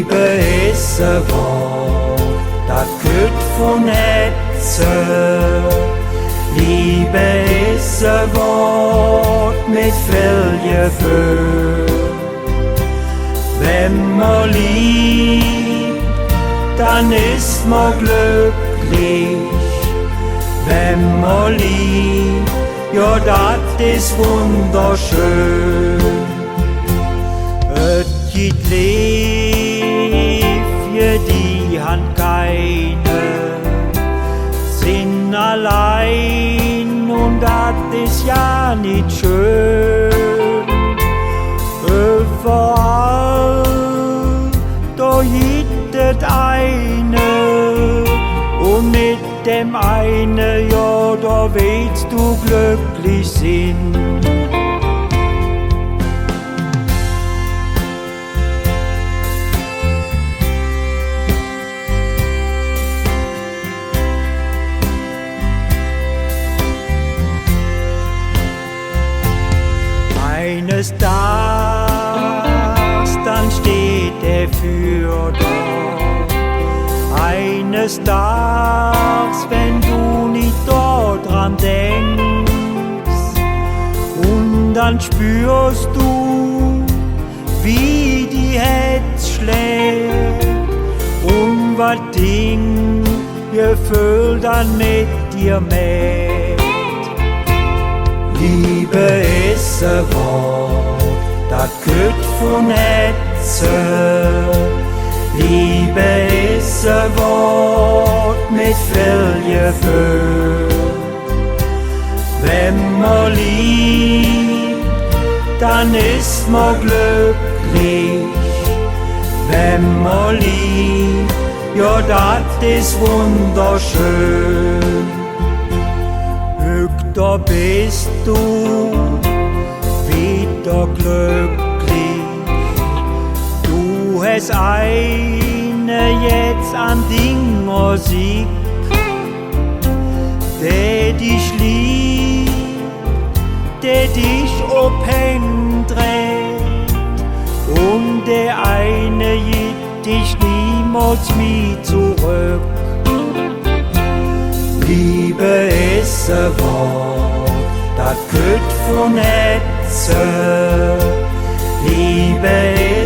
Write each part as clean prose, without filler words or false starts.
Liebe ist ein Wort, das kommt von Herzen. Liebe ist ein Wort mit viel Gefühl. Wenn man liebt, dann ist man glücklich. Wenn man liebt, ja, das ist wunderschön. Et gibt Liebe, die han keine, sind allein und das ist ja nicht schön. Überall, da gibt es eine und mit dem eine, ja, da willst du glücklich sein. Eines Tages, dann steht er für dort. Eines Tages, wenn du nicht dort dran denkst, und dann spürst du, wie die Herz schlägt und was Ding Gefühl dann mit dir mäht. Liebe ist ein Wort, das kommt von Herzen. Liebe ist ein Wort mit viel Gefühl. Wenn man liebt, dann ist man glücklich. Wenn man liebt, ja, das ist wunderschön. Da bist du wieder glücklich. Du hast eine jetzt an Dinger Sieg, der dich liebt, der dich abhängt trägt, und der eine gibt dich niemals mehr zurück. Liebe ist ein Wort, das kommt von Herzen. Liebe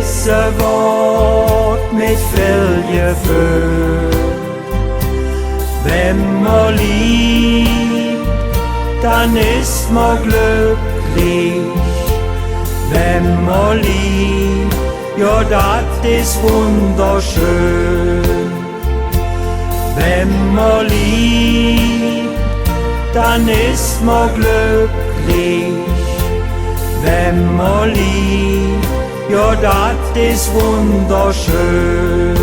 ist ein Wort mit viel Gefühl. Wenn man liebt, dann ist man glücklich. Wenn man liebt, ja, das ist wunderschön. Wenn man liebt, dann ist man glücklich. Wenn man liebt, ja, das ist wunderschön.